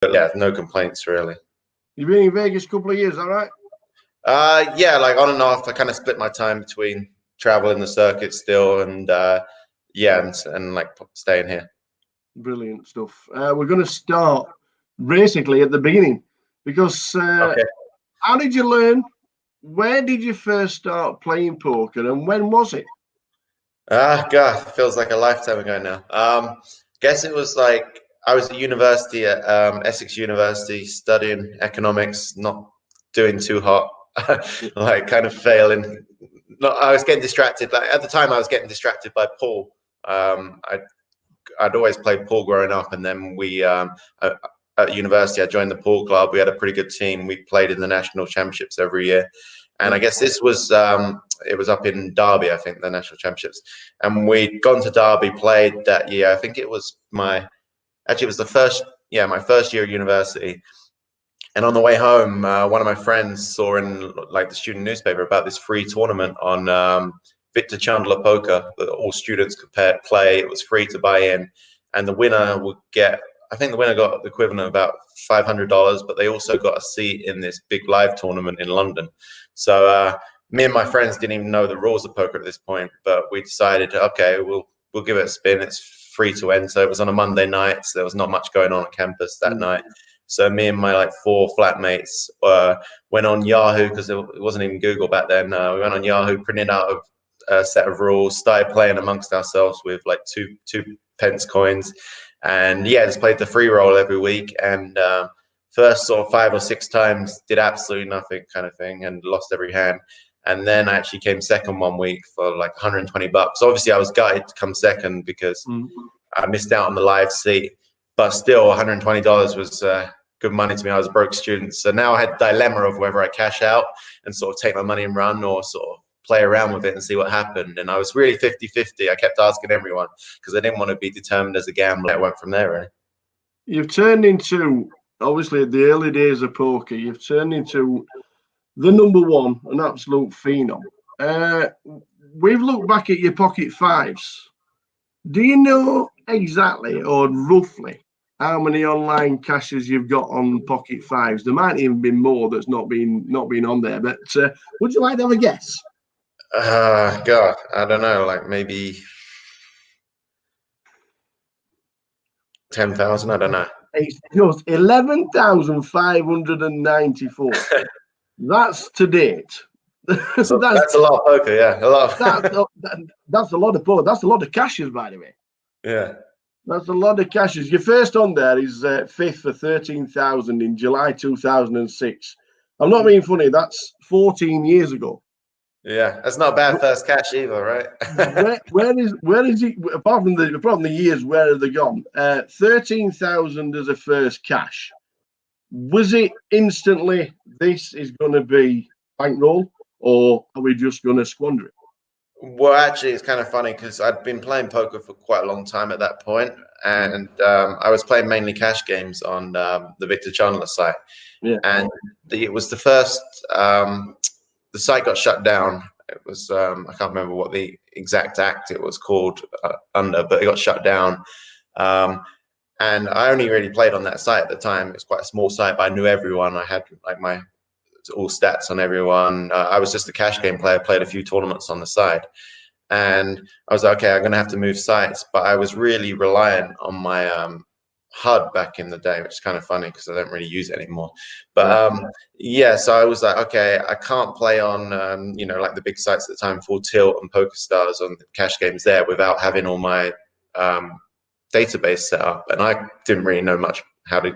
But yeah, no complaints really. You've been in Vegas a couple of years, all right? Yeah, like on and off. I kind of split my time between traveling the circuit still and yeah, and like staying here. Brilliant stuff. We're going to start basically at the beginning because Okay. how did you learn? Where did you first start playing poker, and when was it? God, it feels like a lifetime ago now. Guess it was like I was at university at Essex University studying economics, not doing too hot, like kind of failing. I was getting distracted. Like at the time, I was getting distracted by pool. I'd always played pool growing up, and then we at university I joined the pool club. We had a pretty good team. We played in the national championships every year, and I guess this was it was up in Derby, I think, the national championships, and we'd gone to Derby, played that year. I think it was my first year at university. And on the way home, one of my friends saw in like the student newspaper about this free tournament on Victor Chandler Poker that all students could play. It was free to buy in, and the winner would get. I think the winner got the equivalent of about $500, but they also got a seat in this big live tournament in London. So me and my friends didn't even know the rules of poker at this point, but we decided, okay, we'll give it a spin. It's free to enter. It was on a Monday night, so there was not much going on campus that night. So me and my like 4 flatmates went on Yahoo, because it wasn't even Google back then. We went on Yahoo, printed out a set of rules, started playing amongst ourselves with like two pence coins, and yeah, just played the free roll every week. And first sort of 5 or 6 times did absolutely nothing kind of thing, and lost every hand. And then I actually came second one week for like $120. Obviously, I was gutted to come second because I missed out on the live seat, but still $120 was good money to me. I was a broke student. So now I had the dilemma of whether I cash out and sort of take my money and run, or sort of play around with it and see what happened. And I was really 50-50. I kept asking everyone because I didn't want to be determined as a gambler. I went from there, really. You've turned into, obviously, the early days of poker, you've turned into the number one, an absolute phenom. We've looked back at your pocket fives. Do you know exactly or roughly how many online cashes you've got on pocket fives? There might even be more that's not been on there, but would you like to have a guess? God, I don't know, like maybe 10,000. I don't know. It's just 11,594. That's to date. So that's a lot of poker, yeah. A lot. That's a lot of poker. That's a lot of cashes, by the way. Yeah. That's a lot of cashes. Your first on there is 5th for 13,000 in July 2006. I'm not being funny. That's 14 years ago. Yeah, that's not a bad first cash either, right? where is it? Apart from the years, where have they gone? 13,000 as a first cash. Was it instantly, this is going to be bankroll, or are we just going to squander it? Well, actually, it's kind of funny because I'd been playing poker for quite a long time at that point, and I was playing mainly cash games on the Victor Chandler site. Yeah. And it was the first. The site got shut down. It was I can't remember what the exact act it was called under, but it got shut down. And I only really played on that site at the time. It was quite a small site, but I knew everyone. I had like my all stats on everyone. I was just a cash game player, played a few tournaments on the side. And I was like, okay, I'm going to have to move sites. But I was really reliant on my HUD back in the day, which is kind of funny because I don't really use it anymore. But yeah, so I was like, okay, I can't play on, like the big sites at the time, Full Tilt and PokerStars on the cash games there without having all my database set up. And I didn't really know much how to,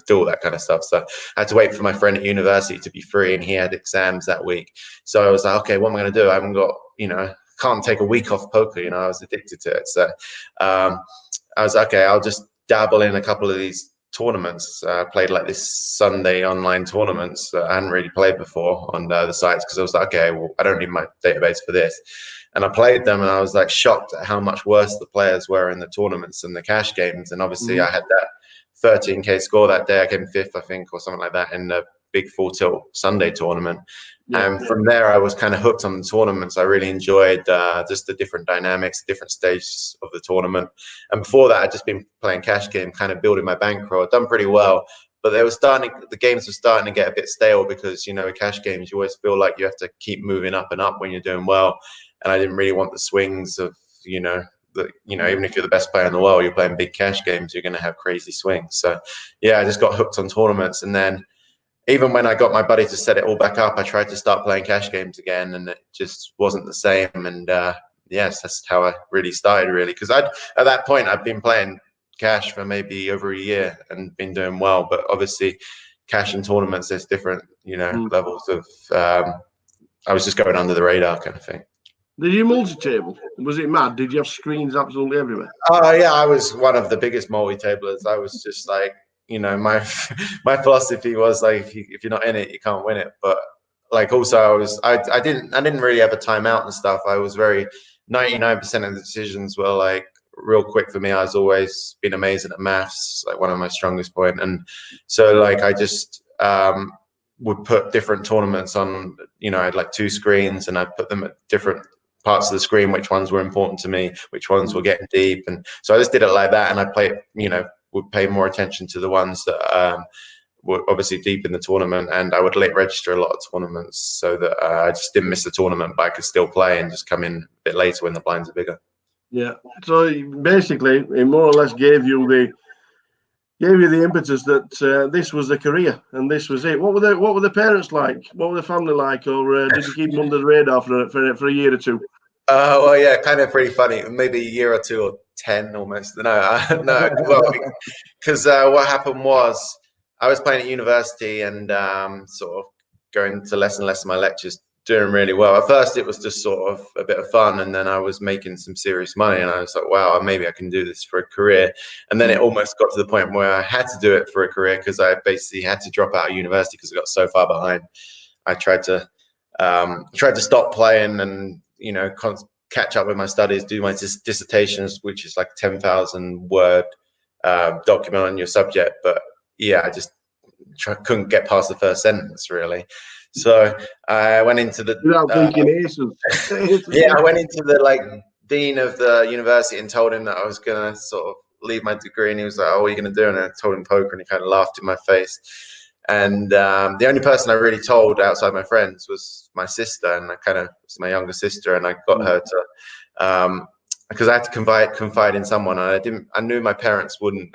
do all that kind of stuff. So I had to wait for my friend at university to be free, and he had exams that week. So I was like, okay, what am I going to do? I haven't got, can't take a week off poker. I was addicted to it. So I was like, okay, I'll just dabble in a couple of these tournaments. I played like this Sunday online tournaments that I hadn't really played before on the sites, because I was like, okay, well, I don't need my database for this. And I played them, and I was like shocked at how much worse the players were in the tournaments and the cash games. And obviously I had that 13K score that day. I came 5th, I think, or something like that in the big Full Tilt Sunday tournament. Yeah. And from there, I was kind of hooked on the tournaments. I really enjoyed just the different dynamics, different stages of the tournament. And before that, I'd just been playing cash game, kind of building my bankroll. I'd done pretty well, but the games were starting to get a bit stale because, you know, with cash games, you always feel like you have to keep moving up and up when you're doing well. And I didn't really want the swings of, even if you're the best player in the world, you're playing big cash games, you're going to have crazy swings. So, yeah, I just got hooked on tournaments. And then even when I got my buddy to set it all back up, I tried to start playing cash games again, and it just wasn't the same. And yes, that's how I really started, really, because at that point I'd been playing cash for maybe over a year and been doing well. But obviously, cash and tournaments, there's different, levels of. I was just going under the radar kind of thing. Did you multi-table? Was it mad? Did you have screens absolutely everywhere? Oh yeah, I was one of the biggest multi-tablers. I was just like, my philosophy was like, if you're not in it, you can't win it. But like also I didn't really have a timeout and stuff. I was 99% of the decisions were like real quick for me. I was always been amazing at maths, like one of my strongest point. And so like I just would put different tournaments on, I had like 2 screens and I'd put them at different parts of the screen, which ones were important to me, which ones were getting deep. And so I just did it like that. And I played, would pay more attention to the ones that were obviously deep in the tournament, and I would late register a lot of tournaments so that I just didn't miss the tournament, but I could still play and just come in a bit later when the blinds are bigger. Yeah. So basically, it more or less gave you the impetus that this was the career and this was it. What were the parents like? What were the family like, or did you keep them under the radar for a year or two? Well, yeah, kind of pretty funny. Maybe a year or 2 or 10 almost. No, no. Well, because what happened was I was playing at university and sort of going to less and less of my lectures, doing really well. At first, it was just sort of a bit of fun, and then I was making some serious money, and I was like, wow, maybe I can do this for a career. And then it almost got to the point where I had to do it for a career because I basically had to drop out of university because I got so far behind. I tried to stop playing and catch up with my studies, do my dissertations, which is like 10,000 word document on your subject. But yeah, I just couldn't get past the first sentence really. So I went into the I went into the dean of the university and told him that I was gonna sort of leave my degree, and he was like, "Oh, what are you gonna do?" And I told him poker, and he kind of laughed in my face. And the only person I really told outside my friends was my sister, and I kind of was my younger sister, and I got her to because I had to confide in someone, and I knew my parents wouldn't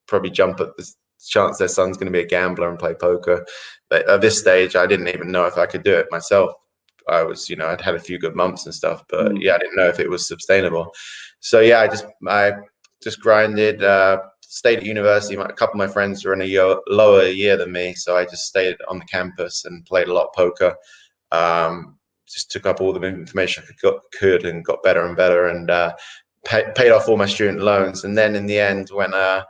probably jump at the chance their son's going to be a gambler and play poker. But at this stage, I didn't even know if I could do it myself. I was, I'd had a few good months and stuff, but yeah, I didn't know if it was sustainable. So yeah, I just grinded. Stayed at university. A couple of my friends were in a lower year than me, so I just stayed on the campus and played a lot of poker. Just took up all the information I could and got better and better, and paid off all my student loans. And then in the end, when at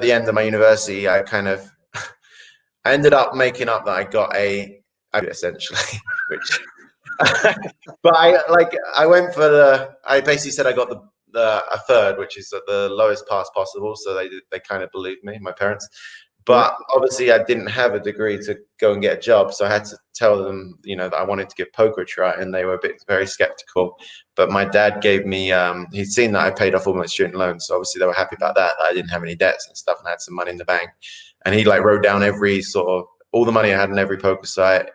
the end of my university, I ended up making up that I got a essentially, which. But I went for I basically said I got a third, which is at the lowest pass possible. So they kind of believed me, my parents. But obviously I didn't have a degree to go and get a job. So I had to tell them, that I wanted to give poker a try, and they were very skeptical. But my dad gave me, he'd seen that I paid off all my student loans. So obviously they were happy about that I didn't have any debts and stuff, and I had some money in the bank. And he wrote down every sort of, all the money I had in every poker site,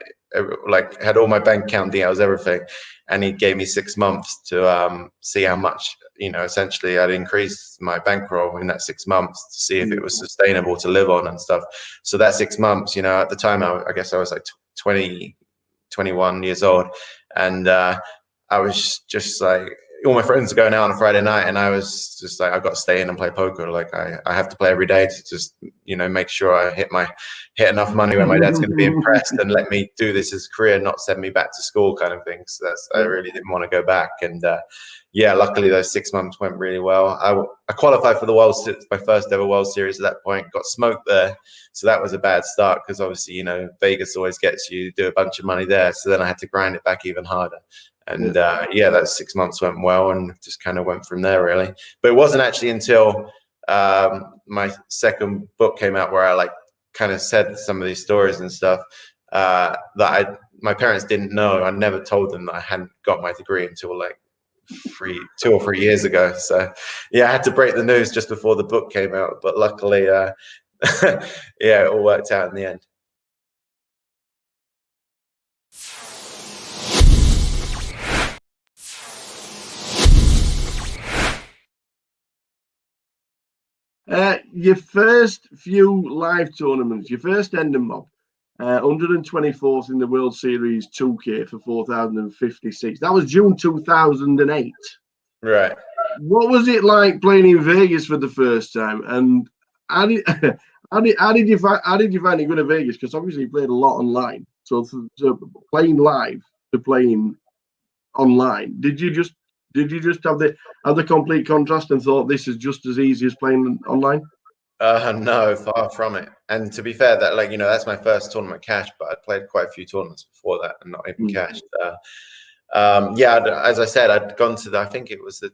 had all my bank account details, everything. And he gave me 6 months to see how much, essentially I'd increased my bankroll in that 6 months to see if it was sustainable to live on and stuff. So that 6 months, at the time, I guess I was like 20, 21 years old. And I was just like, all my friends are going out on a Friday night, and I was just like, I've got to stay in and play poker. Like I have to play every day to just, make sure I hit enough money where my dad's going to be impressed and let me do this as a career, not send me back to school kind of thing. So I really didn't want to go back. And yeah, luckily those 6 months went really well. I qualified for my first ever World Series at that point, got smoked there. So that was a bad start because obviously, Vegas always gets you, do a bunch of money there. So then I had to grind it back even harder. And yeah, that 6 months went well, and just kind of went from there really. But it wasn't actually until my second book came out where I like kind of said some of these stories and stuff that my parents didn't know. I never told them that I hadn't got my degree until like 2 or 3 years ago. So yeah, I had to break the news just before the book came out, but luckily, yeah, it all worked out in the end. Your first few live tournaments, your first Ender Mob, 124th in the World Series 2K for 4,056. That was June 2008. Right. What was it like playing in Vegas for the first time? And how did you find it good at Vegas? Because obviously you played a lot online. So playing live to playing online, did you just have the complete contrast and thought this is just as easy as playing online? No, far from it. And to be fair, that that's my first tournament cash, but I played quite a few tournaments before that and not even cashed. Yeah, as I said, I'd gone to I think it was it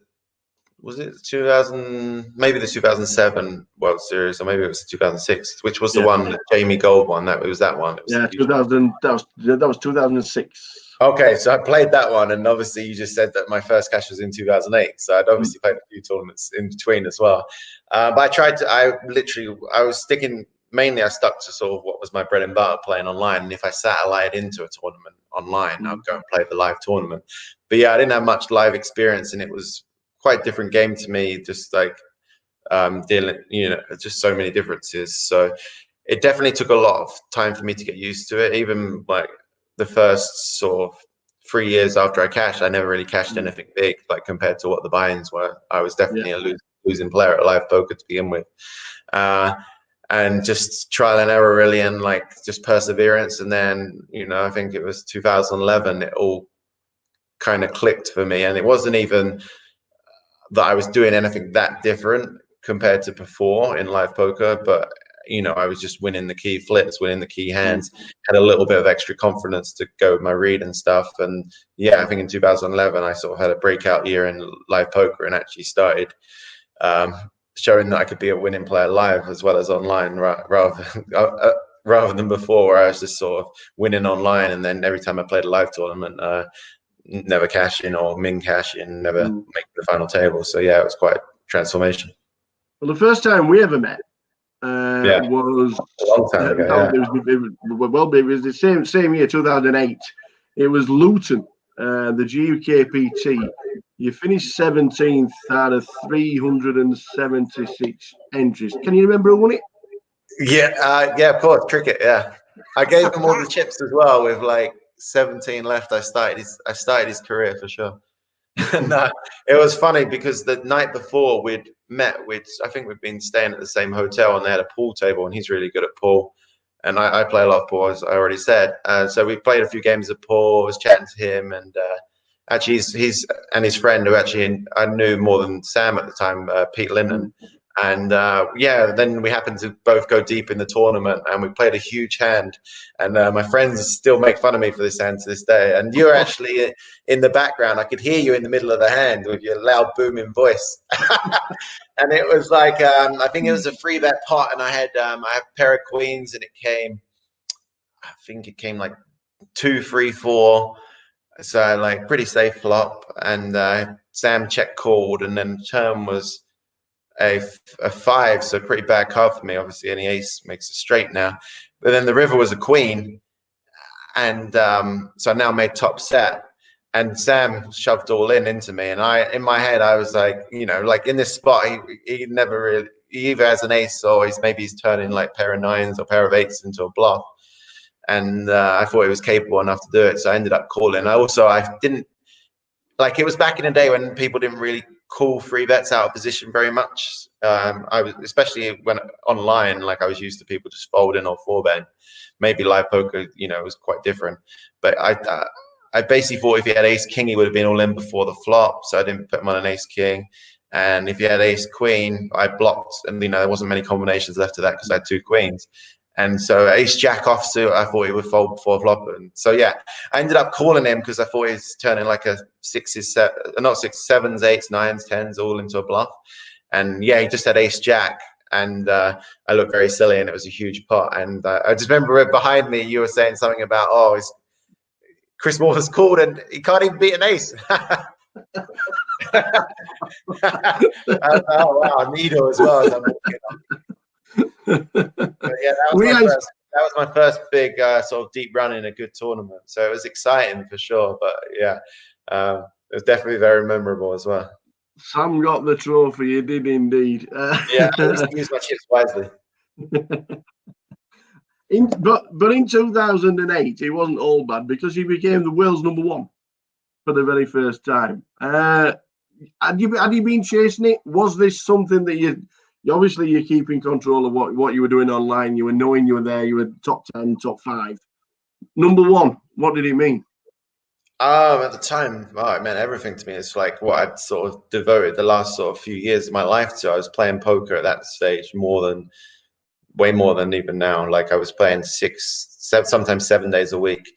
2000, maybe the 2007 World Series, or maybe it was 2006, which was the one that Jamie Gold won. It was that one. It was 2000. That was 2006. Okay, so I played that one, and obviously you just said that my first cash was in 2008, so I'd obviously played a few tournaments in between as well. But I stuck to sort of what was my bread and butter, playing online. And if I satellite into a tournament online, I'd go and play the live tournament. But yeah, I didn't have much live experience, and it was quite a different game to me, just like dealing, just so many differences. So it definitely took a lot of time for me to get used to it. Even like the first sort of 3 years after I cashed, I never really cashed anything big, like compared to what the buy-ins were. I was definitely a losing player at live poker to begin with. And just trial and error really, and like just perseverance. And then, I think it was 2011, it all kind of clicked for me. And it wasn't even that I was doing anything that different compared to before in live poker, but I was just winning the key flips, winning the key hands, had a little bit of extra confidence to go with my read and stuff. And yeah, I think in 2011, I sort of had a breakout year in live poker and actually started showing that I could be a winning player live as well as online, rather than before, where I was just sort of winning online. And then every time I played a live tournament, never cash in or min cash in, never make the final table. So yeah, it was quite a transformation. Well, the first time we ever met was a long time ago. It was the same year, 2008. It was Luton, the GUKPT. You finished 17th out of 376 entries. Can you remember who won it? Yeah, of course, cricket. Yeah, I gave him all the chips as well. With like 17 left, I started his career for sure. And it was funny because the night before we'd met, I think we'd been staying at the same hotel, and they had a pool table, and he's really good at pool, and I play a lot of pool, as I already said. So we played a few games of pool. I was chatting to him, and actually he's and his friend, who actually I knew more than Sam at the time, Pete Linden. And then we happened to both go deep in the tournament, and we played a huge hand. And my friends still make fun of me for this hand to this day. And you're actually in the background. I could hear you in the middle of the hand with your loud, booming voice. And it was like, I think it was a 3-bet pot, and I had a pair of queens, and I think it came like 2, 3, 4. So like pretty safe flop. And Sam check called, and then turn was a 5, so pretty bad card for me. Obviously, any ace makes a straight now. But then the river was a queen, and so I now made top set. And Sam shoved all into me, and in my head, I was like, like in this spot, he never really. He either has an ace, or he's turning like pair of 9s or pair of 8s into a bluff. And I thought he was capable enough to do it, so I ended up calling. I didn't like, it was back in the day when people didn't really call 3-bets out of position very much. I was, especially when online, like I was used to people just folding or 4-bet. Maybe live poker, was quite different. But I basically thought if he had ace king, he would have been all in before the flop. So I didn't put him on an ace king. And if he had ace queen, I blocked. And there wasn't many combinations left of that because I had 2 queens. And so ace jack offsuit, I thought he would fold before flop. And so yeah, I ended up calling him because I thought he was turning like a 6s, not 6, 7s, 8s, 9s, 10s all into a bluff. and yeah, he just had ace jack, and I looked very silly, and it was a huge pot. And I just remember behind me, you were saying something about, oh, Chris Moore has called and he can't even beat an ace. Oh wow, needle as well as I'm walking up. But yeah, that was my first big sort of deep run in a good tournament. So it was exciting for sure. But yeah, it was definitely very memorable as well. Sam got the trophy. He did indeed. Yeah, I used to use my chips wisely. But in 2008, he wasn't all bad because he became the world's #1 for the very first time. Had you been chasing it? Was this something that you obviously you're keeping control of what you were doing online? You were knowing you were there. You were top 10, top 5, #1. What did it mean? At the time, oh, it meant everything to me. It's like what I'd sort of devoted the last sort of few years of my life to. I was playing poker at that stage way more than even now. Like I was playing 6, 7, sometimes 7 days a week